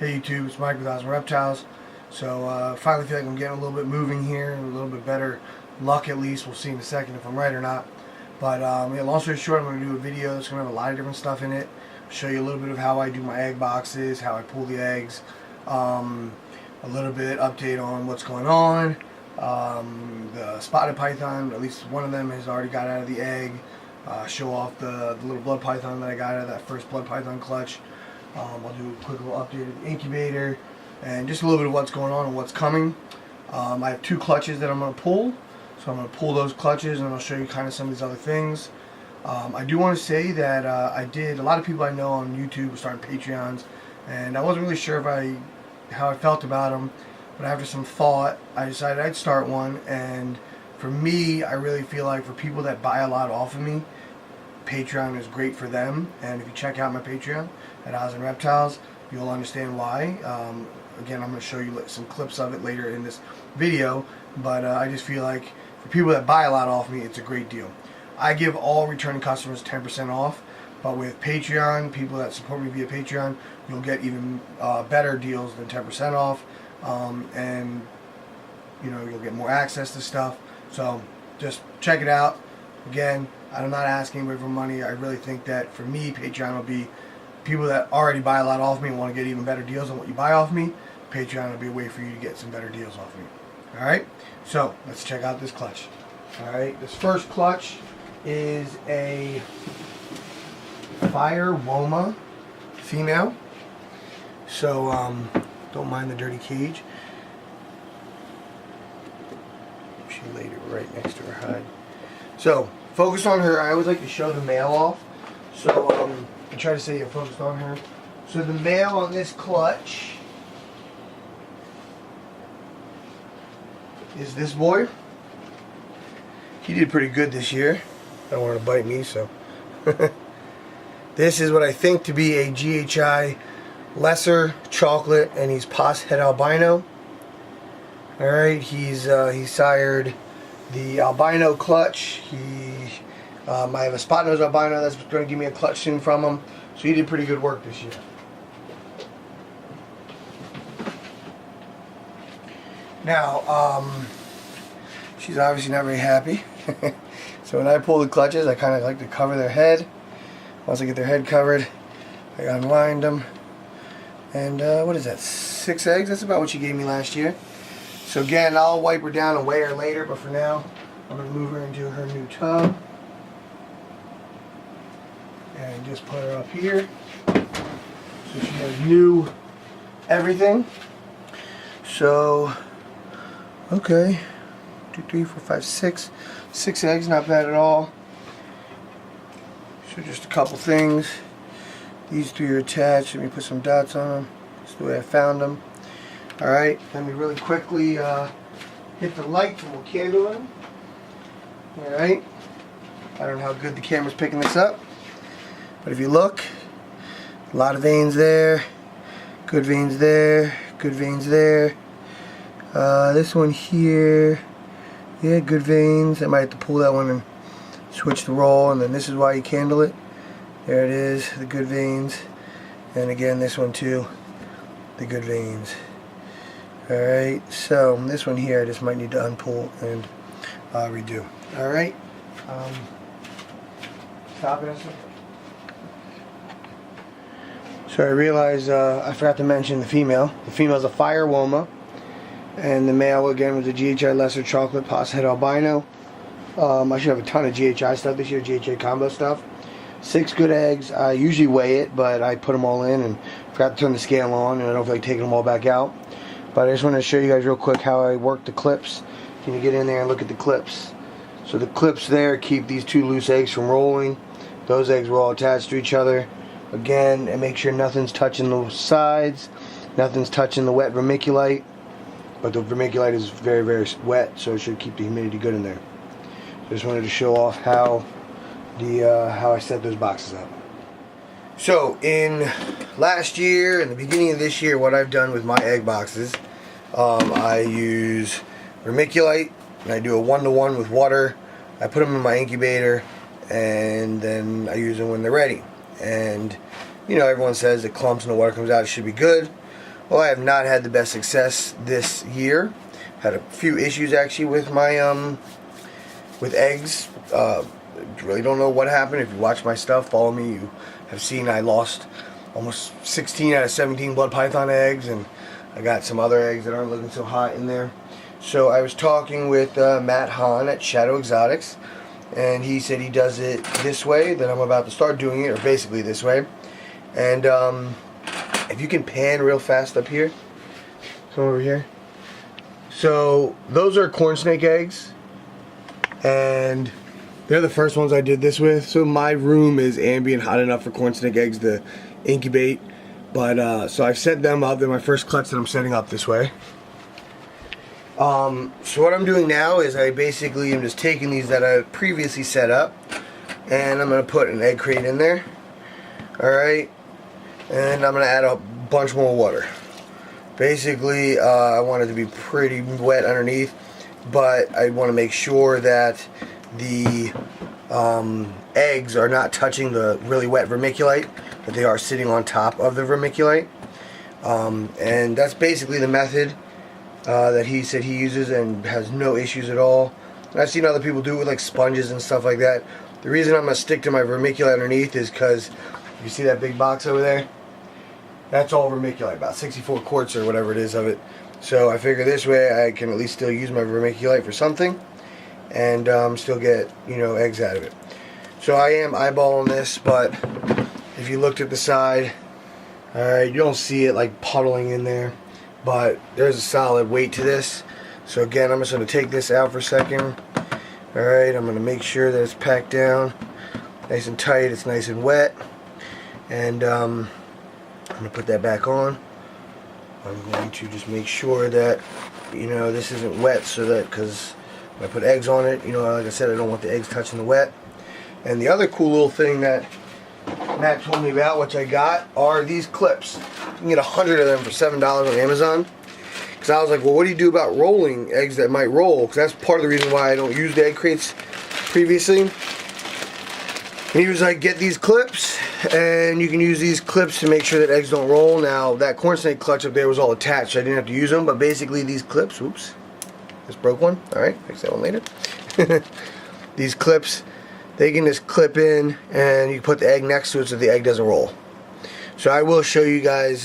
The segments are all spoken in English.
Hey YouTube, it's Mike with Reptiles. So finally feel like I'm getting a little bit moving here, and a little bit better luck at least. We'll see in a second if I'm right or not. But yeah, long story short, I'm going to do a video that's going to have a lot of different stuff in it. Show you a little bit of how I do my egg boxes, how I pull the eggs, a little bit update on what's going on. The spotted python, at least one of them has already got out of the egg. Show off the little blood python that I got out of that first blood python clutch. I'll do a quick little update of the incubator and just a little bit of what's going on and what's coming. I have two clutches that I'm going to pull, so I'm going to pull those clutches and I'll show you kind of some of these other things. I do want to say that a lot of people I know on YouTube starting Patreons, and I wasn't really sure how I felt about them, but after some thought I decided I'd start one. And for me, I really feel like for people that buy a lot off of me, Patreon is great for them. And if you check out my Patreon at Reptiles, you'll understand why. Again, I'm going to show you some clips of it later in this video, but I just feel like for people that buy a lot off me, it's a great deal. I give all returning customers 10% off, but with Patreon, people that support me via Patreon, you'll get even better deals than 10% off, and you'll get more access to stuff. So just check it out. Again, I'm not asking anybody for money. I really think that for me, Patreon will be people that already buy a lot off me and want to get even better deals on what you buy off me. Patreon will be a way for you to get some better deals off me. Alright, so let's check out this clutch. Alright, this first clutch is a Fire Woma female. So, don't mind the dirty cage. She laid it right next to her hide. So, focus on her. I always like to show the male off. So, I try to say you're focused on her. So the male on this clutch is this boy. He did pretty good this year. I don't want to bite me, so. This is what I think to be a GHI lesser chocolate, and he's pos het albino. Alright, he's sired the albino clutch. I have a spot nose albino that's going to give me a clutch soon from him. So he did pretty good work this year. Now, she's obviously not very happy. So when I pull the clutches, I kind of like to cover their head. Once I get their head covered, I unwind them. And what is that, 6 eggs? That's about what she gave me last year. So again, I'll wipe her down and weigh her later, but for now, I'm going to move her into her new tub. And just put her up here. So she has new everything. So, okay. 2, 3, 4, 5, 6. 6 eggs, not bad at all. So just a couple things. These 3 are attached. Let me put some dots on them. That's the way I found them. Alright, let me really quickly hit the light and we'll candle them. Alright. I don't know how good the camera's picking this up. But if you look, a lot of veins there, good veins there, good veins there. This one here, yeah, good veins. I might have to pull that one and switch the roll, and then this is why you candle it. There it is, the good veins. And again, this one too, the good veins. Alright, so this one here I just might need to unpull and redo. Alright, stop it. So I realized I forgot to mention the female. The female's a Fire Woma, and the male again was a GHI lesser chocolate pos het albino. I should have a ton of GHI stuff this year, GHI combo stuff. 6 good eggs. I usually weigh it, but I put them all in and forgot to turn the scale on, and I don't feel like taking them all back out. But I just want to show you guys real quick how I work the clips. Can you get in there and look at the clips? So the clips there keep these 2 loose eggs from rolling. Those eggs were all attached to each other. Again, and make sure nothing's touching the sides, nothing's touching the wet vermiculite, but the vermiculite is very, very wet, so it should keep the humidity good in there. So just wanted to show off how I set those boxes up. So in last year and the beginning of this year, what I've done with my egg boxes, I use vermiculite, and I do a 1-to-1 with water. I put them in my incubator, and then I use them when they're ready. And you know, everyone says the clumps and the water comes out, it should be good. Well, I have not had the best success this year. Had a few issues actually with my with eggs. Really don't know what happened. If you watch my stuff, follow me, you have seen I lost almost 16 out of 17 blood python eggs, and I got some other eggs that aren't looking so hot in there. So I was talking with Matt Hahn at Shadow Exotics, and he said he does it this way, that I'm about to start doing it, or basically this way. And if you can pan real fast up here, come over here. So those are corn snake eggs, and they're the first ones I did this with. So my room is ambient hot enough for corn snake eggs to incubate. But so I've set them up. They're my first clutch that I'm setting up this way. So what I'm doing now is I basically am just taking these that I previously set up, and I'm going to put an egg crate in there. Alright. And I'm going to add a bunch more water. Basically, I want it to be pretty wet underneath, but I want to make sure that the eggs are not touching the really wet vermiculite, that they are sitting on top of the vermiculite. And that's basically the method that he said he uses and has no issues at all. And I've seen other people do it with like sponges and stuff like that. The reason I'm going to stick to my vermiculite underneath is because you see that big box over there? That's all vermiculite, about 64 quarts or whatever it is of it. So I figure this way I can at least still use my vermiculite for something, and still get, you know, eggs out of it. So I am eyeballing this, but if you looked at the side, alright, you don't see it like puddling in there, but there's a solid weight to this. So again, I'm just going to take this out for a second. Alright, I'm going to make sure that it's packed down nice and tight, it's nice and wet, and I'm going to put that back on. I'm going to just make sure that, you know, this isn't wet, so that, because when I put eggs on it, you know, like I said, I don't want the eggs touching the wet. And the other cool little thing that Matt told me about, which I got, are these clips. You can get 100 of them for $7 on Amazon. Because I was like, well, what do you do about rolling eggs that might roll? Because that's part of the reason why I don't use the egg crates previously. And he was like, get these clips, and you can use these clips to make sure that eggs don't roll. Now, that corn snake clutch up there was all attached, so I didn't have to use them, but basically these clips, oops, just broke one. Alright, fix that one later. These clips, they can just clip in, and you can put the egg next to it so the egg doesn't roll. So I will show you guys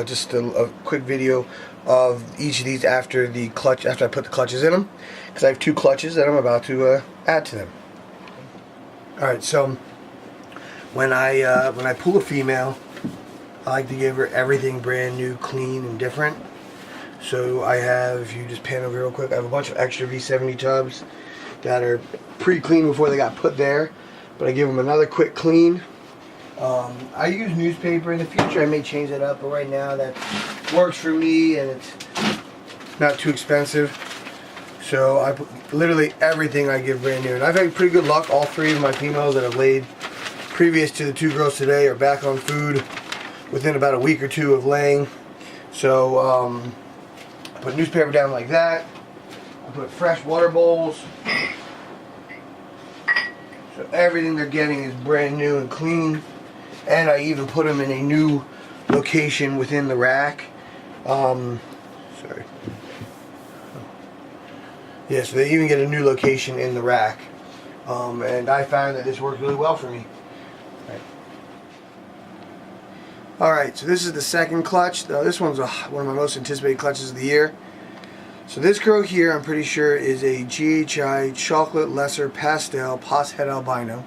just a quick video of each of these after the clutch, after I put the clutches in them, because I have 2 clutches that I'm about to add to them. Alright, so when I pull a female, I like to give her everything brand new, clean, and different. So I have, if you just pan over real quick, I have a bunch of extra V70 tubs that are pre-cleaned before they got put there, but I give them another quick clean. I use newspaper. In the future I may change that up, but right now that works for me, and it's not too expensive. So I put literally everything I give brand new, and I've had pretty good luck. All 3 of my females that have laid previous to the 2 girls today are back on food within about a week or 2 of laying. So I put newspaper down like that. I put fresh water bowls. So everything they're getting is brand new and clean. And I even put them in a new location within the rack. Sorry. Yeah, so they even get a new location in the rack. And I found that this worked really well for me. Alright, so this is the second clutch. This one's one of my most anticipated clutches of the year. So this girl here, I'm pretty sure, is a GHI Chocolate Lesser Pastel Pos Het Albino.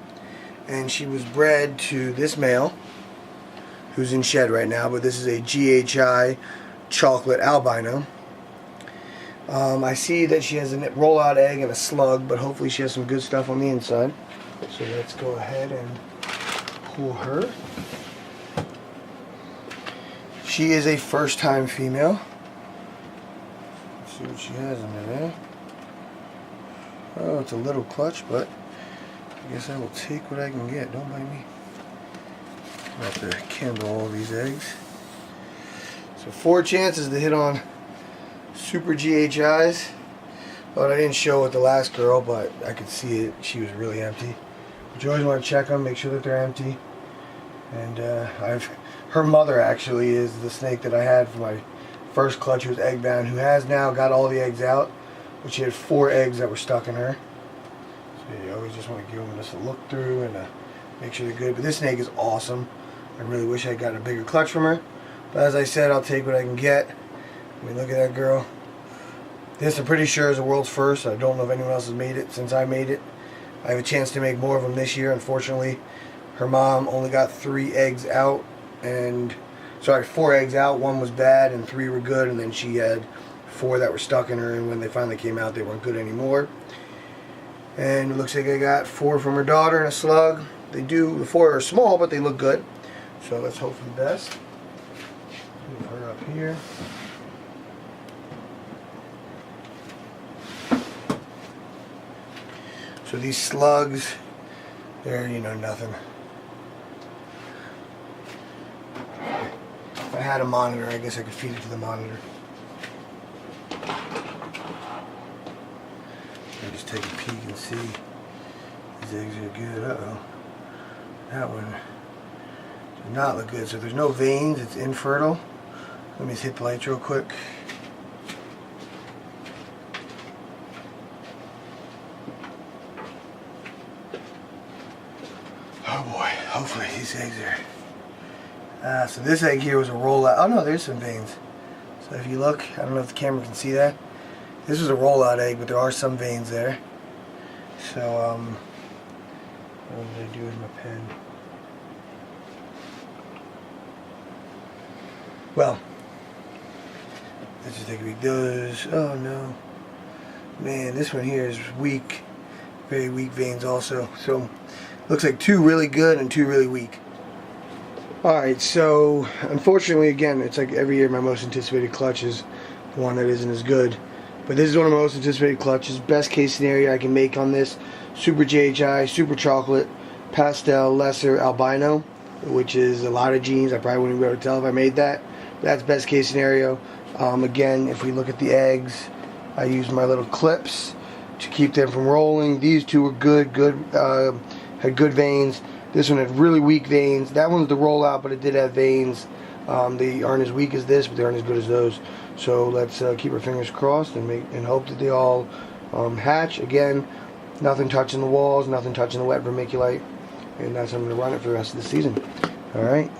And she was bred to this male, who's in shed right now, but this is a GHI Chocolate Albino. I see that she has a rollout egg and a slug, but hopefully she has some good stuff on the inside. So let's go ahead and pull her. She is a first-time female. Let's see what she has in there. Oh, it's a little clutch, but I guess I will take what I can get. Don't mind me. I have to candle all these eggs. So 4 chances to hit on super GHIs. But I didn't show with the last girl, but I could see it. She was really empty. But you always want to check them, make sure that they're empty. And her mother actually is the snake that I had for my first clutch, who was egg bound, who has now got all the eggs out, which she had 4 eggs that were stuck in her. So you always just want to give them just a look through and make sure they're good. But this snake is awesome. I really wish I got a bigger clutch from her. But as I said, I'll take what I can get. I mean, look at that girl. This, I'm pretty sure, is the world's first. I don't know if anyone else has made it since I made it. I have a chance to make more of them this year. Unfortunately, her mom only got 3 eggs out. Sorry, 4 eggs out. 1 was bad and 3 were good. And then she had 4 that were stuck in her. And when they finally came out, they weren't good anymore. And it looks like I got 4 from her daughter and a slug. The 4 are small, but they look good. So let's hope for the best. Move her up here. So these slugs, they're, nothing. If I had a monitor, I guess I could feed it to the monitor. I'll just take a peek and see. These eggs are good. Uh-oh. That one does not look good. So there's no veins. It's infertile. Let me just hit the lights real quick. Oh boy, hopefully these eggs are... so this egg here was a rollout. Oh no, there's some veins. So if you look, I don't know if the camera can see that. This is a rollout egg, but there are some veins there. So, what did I do with my pen? Well, let's just take a peek. Those, oh no. Man, this one here is weak. Very weak veins also. So, looks like 2 really good and 2 really weak. Alright, so unfortunately, again, it's like every year my most anticipated clutch is the one that isn't as good. But this is one of my most anticipated clutches. Best case scenario I can make on this: Super JHI, Super Chocolate, Pastel, Lesser, Albino, which is a lot of genes. I probably wouldn't be able to tell if I made that. That's best case scenario. Again, if we look at the eggs, I used my little clips to keep them from rolling. These 2 were good, had good veins. This one had really weak veins. That one's the rollout, but it did have veins. They aren't as weak as this, but they aren't as good as those. So let's keep our fingers crossed and hope that they all hatch. Again, nothing touching the walls, nothing touching the wet vermiculite, and that's how I'm going to run it for the rest of the season. All right.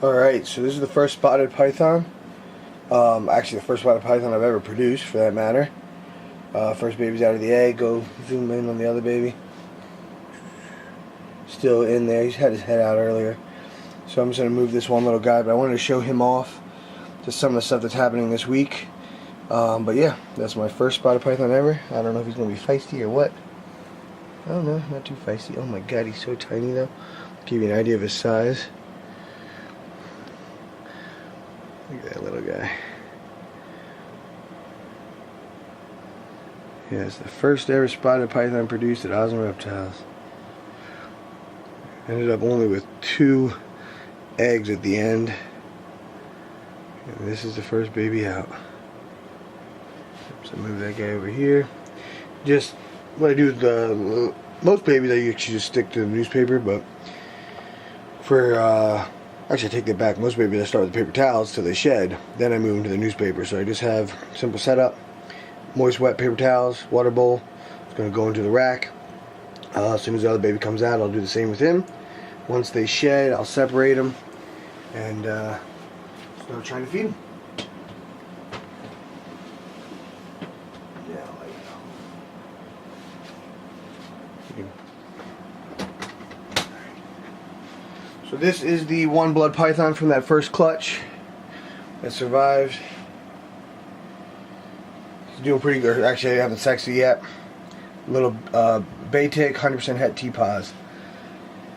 Alright, so this is the first spotted python. Actually the first spotted python I've ever produced, for that matter. First baby's out of the egg. Go zoom in on the other baby. Still in there. He's had his head out earlier. So I'm just going to move this one little guy, but I wanted to show him off just some of the stuff that's happening this week. But yeah, that's my first spotted python ever. I don't know if he's going to be feisty or what. I don't know, not too feisty. Oh my god, he's so tiny though. Give you an idea of his size. Look at that little guy. Yeah, it's the first ever spotted python produced at Awesome Reptiles. Ended up only with 2 eggs at the end. And this is the first baby out. So move that guy over here. Just what I do with most babies, I actually just stick to the newspaper, but for actually I take that back. Most babies I start with the paper towels till they shed, then I move them to the newspaper. So I just have simple setup: moist wet paper towels, water bowl. It's going to go into the rack. As soon as the other baby comes out, I'll do the same with him. Once they shed, I'll separate them and start trying to feed them. So this is the one blood python from that first clutch that survived. He's doing pretty good. Actually, I haven't sexed it yet. Little Baytick 100% het T-Pos.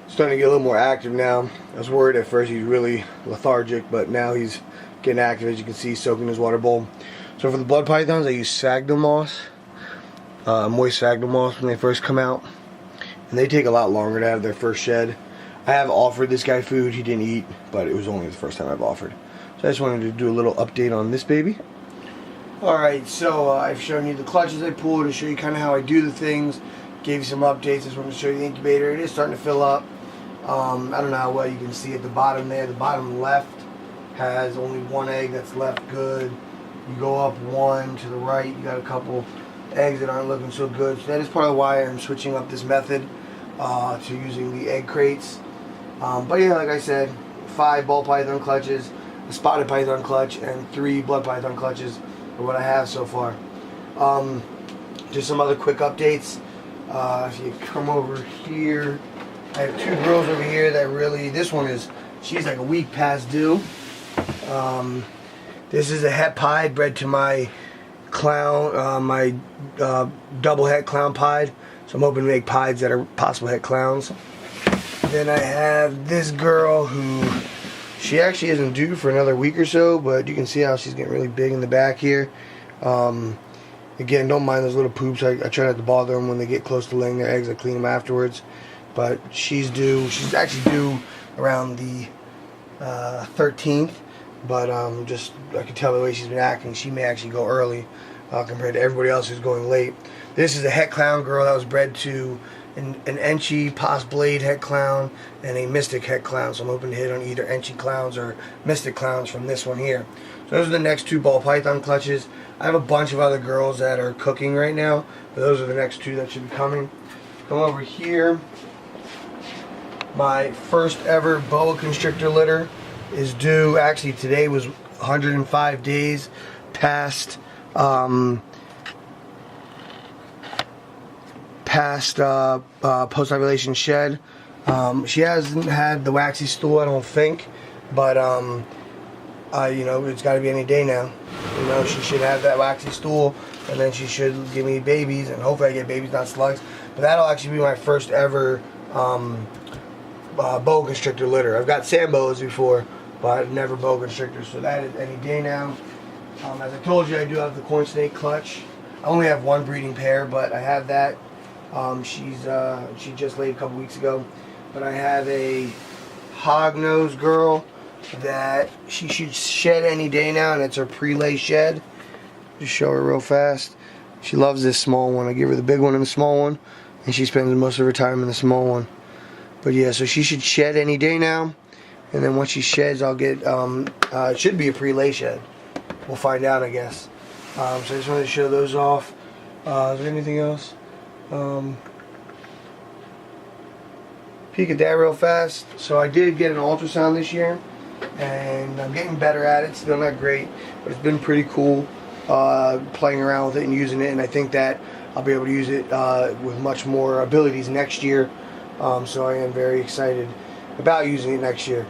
Starting to get a little more active now. I was worried at first he's really lethargic, but now he's getting active. As you can see, soaking his water bowl. So for the blood pythons, I use sphagnum moss, moist sphagnum moss when they first come out, and they take a lot longer to have their first shed. I have offered this guy food, he didn't eat, but it was only the first time I've offered. So I just wanted to do a little update on this baby. Alright, so I've shown you the clutches I pulled to show you kind of how I do the things. Gave you some updates. I just wanted to show you the incubator. It is starting to fill up. I don't know how well you can see at the bottom there. The bottom left has only one egg that's left good. You go up one to the right, you got a couple eggs that aren't looking so good. So that is part of why I'm switching up this method to using the egg crates. But yeah, like I said, 5 ball python clutches, a spotted python clutch, and 3 blood python clutches are what I have so far. Just some other quick updates. If you come over here, I have 2 girls over here that really, this one is, she's like a week past due. This is a het pied bred to my clown, my double het clown pied. So I'm hoping to make pieds that are possible het clowns. Then I have this girl who, she actually isn't due for another week or so, but you can see how she's getting really big in the back here. Again, don't mind those little poops. I try not to bother them when they get close to laying their eggs. I clean them afterwards. But she's due. She's actually due around the 13th. But just I can tell the way she's been acting. She may actually go early compared to everybody else who's going late. This is a het clown girl that was bred to an Enchi Pos Blade het clown and a Mystic het clown. So I'm hoping to hit on either Enchi clowns or Mystic clowns from this one here. So those are the next 2 ball python clutches. I have a bunch of other girls that are cooking right now, but those are the next 2 that should be coming. Come over here. My first ever boa constrictor litter is due. Actually, today was 105 days past post-ovulation shed. She hasn't had the waxy stool, I don't think, but you know, it's got to be any day now. You know, she should have that waxy stool, and then she should give me babies, and hopefully I get babies, not slugs. But that'll actually be my first ever boa constrictor litter. I've got Samboas before, but never boa constrictors, so that is any day now. As I told you, I do have the corn snake clutch. I only have 1 breeding pair, but I have that. She just laid a couple weeks ago. But I have a hognose girl that she should shed any day now, and it's her pre-lay shed. Just show her real fast. She loves this small one. I give her the big one and the small one, and she spends most of her time in the small one. But yeah, so she should shed any day now, and then once she sheds, I'll get it should be a pre-lay shed. We'll find out, I guess. So I just wanted to show those off. Is there anything else? Peek at that real fast. So I did get an ultrasound this year, and I'm getting better at it. Still not great, but it's been pretty cool playing around with it and using it, and I think that I'll be able to use it with much more abilities next year. So I am very excited about using it next year.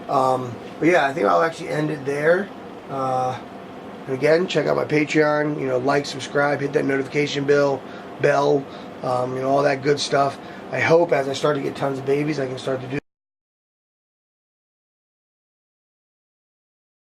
But yeah, I think I'll actually end it there. And again, check out my Patreon. You know, like, subscribe, hit that notification bell. You know, all that good stuff. I hope as I start to get tons of babies, I can start to do